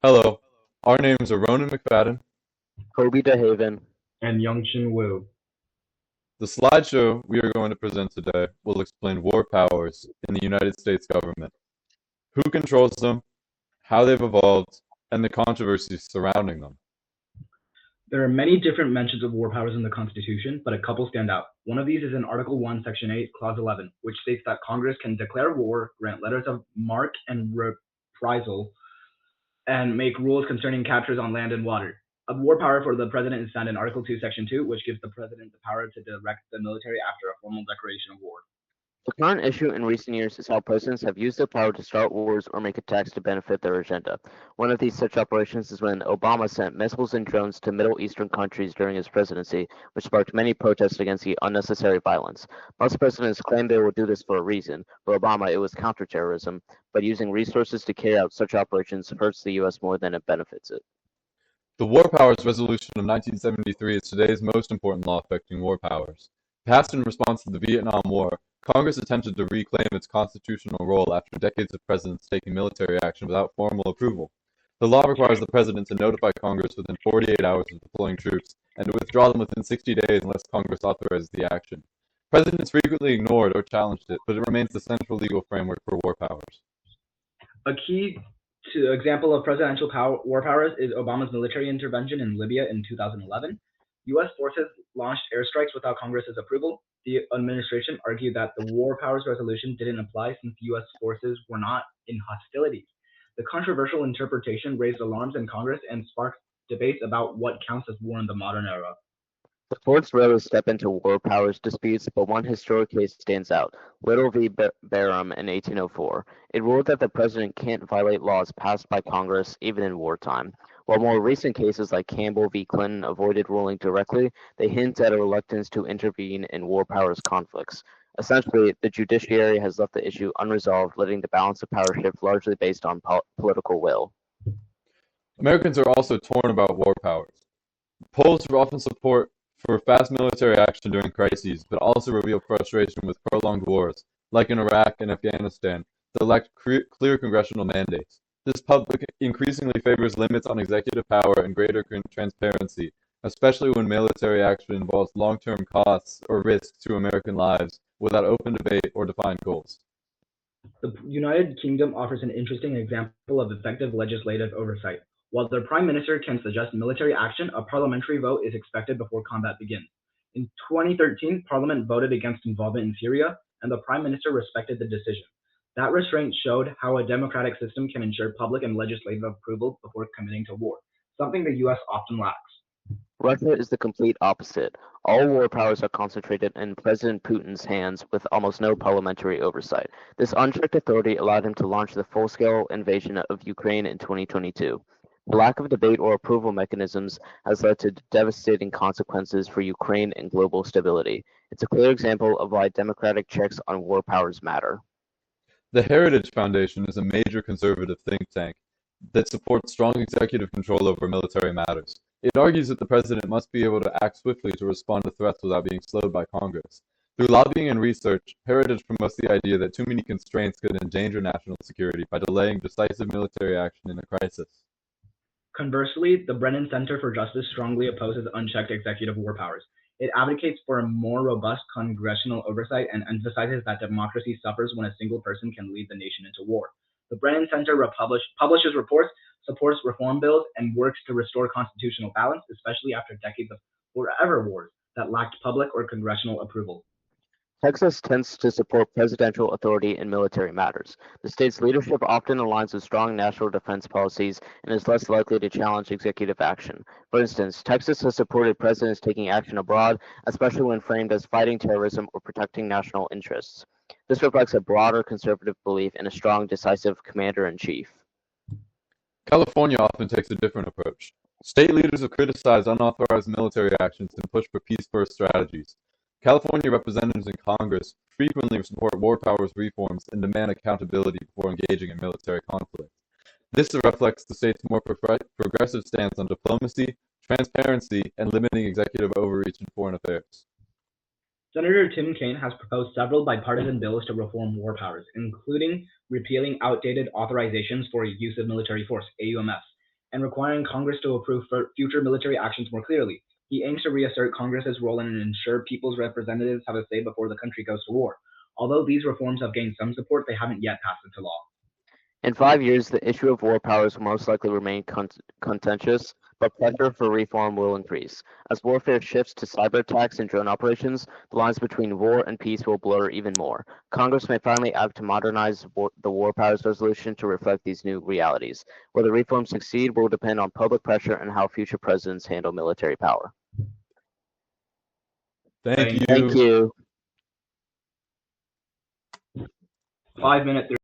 Hello, our names are Ronan McFadden. Hobie DeHaven. And Yongqian. The slideshow we are going to present today will explain war powers in the United States government, who controls them, how they've evolved, and the controversies surrounding them. There are many different mentions of war powers in the Constitution, but a couple stand out. One of these is in Article 1, Section 8, Clause 11, which states that Congress can declare war, grant letters of marque and reprisal, and make rules concerning captures on land and water. A war power for the president is found in Article 2, Section 2, which gives the president the power to direct the military after a formal declaration of war. The current issue in recent years is how presidents have used their power to start wars or make attacks to benefit their agenda. One of these such operations is when Obama sent missiles and drones to Middle Eastern countries during his presidency, which sparked many protests against the unnecessary violence. Most presidents claim they will do this for a reason. For Obama, it was counterterrorism, but using resources to carry out such operations hurts the U.S. more than it benefits it. The War Powers Resolution of 1973 is today's most important law affecting war powers. Passed in response to the Vietnam War, Congress attempted to reclaim its constitutional role after decades of presidents taking military action without formal approval. The law requires the president to notify Congress within 48 hours of deploying troops and to withdraw them within 60 days unless Congress authorizes the action. Presidents frequently ignored or challenged it, but it remains the central legal framework for war powers. A key example of presidential war powers is Obama's military intervention in Libya in 2011. U.S. forces launched airstrikes without Congress's approval. The administration argued that the War Powers Resolution didn't apply since U.S. forces were not in hostilities. The controversial interpretation raised alarms in Congress and sparked debates about what counts as war in the modern era. The courts rarely step into war powers disputes, but one historic case stands out, Little v. Barham in 1804. It ruled that the president can't violate laws passed by Congress, even in wartime. While more recent cases like Campbell v. Clinton avoided ruling directly, they hint at a reluctance to intervene in war powers conflicts. Essentially, the judiciary has left the issue unresolved, letting the balance of power shift largely based on political will. Americans are also torn about war powers. Polls often support for fast military action during crises, but also reveal frustration with prolonged wars, like in Iraq and Afghanistan, that lack clear congressional mandates. This public increasingly favors limits on executive power and greater transparency, especially when military action involves long-term costs or risks to American lives without open debate or defined goals. The United Kingdom offers an interesting example of effective legislative oversight. While the Prime Minister can suggest military action, a parliamentary vote is expected before combat begins. In 2013, Parliament voted against involvement in Syria, and the Prime Minister respected the decision. That restraint showed how a democratic system can ensure public and legislative approval before committing to war, something the U.S. often lacks. Russia is the complete opposite. All war powers are concentrated in President Putin's hands with almost no parliamentary oversight. This unchecked authority allowed him to launch the full-scale invasion of Ukraine in 2022. The lack of debate or approval mechanisms has led to devastating consequences for Ukraine and global stability. It's a clear example of why democratic checks on war powers matter. The Heritage Foundation is a major conservative think tank that supports strong executive control over military matters. It argues that the president must be able to act swiftly to respond to threats without being slowed by Congress. Through lobbying and research, Heritage promotes the idea that too many constraints could endanger national security by delaying decisive military action in a crisis. Conversely, the Brennan Center for Justice strongly opposes unchecked executive war powers. It advocates for a more robust congressional oversight and emphasizes that democracy suffers when a single person can lead the nation into war. The Brennan Center publishes reports, supports reform bills, and works to restore constitutional balance, especially after decades of forever wars that lacked public or congressional approval. Texas tends to support presidential authority in military matters. The state's leadership often aligns with strong national defense policies and is less likely to challenge executive action. For instance, Texas has supported presidents taking action abroad, especially when framed as fighting terrorism or protecting national interests. This reflects a broader conservative belief in a strong, decisive commander-in-chief. California often takes a different approach. State leaders have criticized unauthorized military actions and pushed for peace-first strategies. California representatives in Congress frequently support war powers reforms and demand accountability before engaging in military conflict. This reflects the state's more progressive stance on diplomacy, transparency, and limiting executive overreach in foreign affairs. Senator Tim Kaine has proposed several bipartisan bills to reform war powers, including repealing outdated authorizations for use of military force, AUMFs, and requiring Congress to approve future military actions more clearly. He aims to reassert Congress's role and ensure people's representatives have a say before the country goes to war. Although these reforms have gained some support, they haven't yet passed into law. In 5 years, the issue of war powers will most likely remain contentious, but pressure for reform will increase. As warfare shifts to cyber attacks and drone operations, the lines between war and peace will blur even more. Congress may finally act to modernize the war powers resolution to reflect these new realities. Whether reforms succeed will depend on public pressure and how future presidents handle military power. Thank you. Thank you. 5 minutes.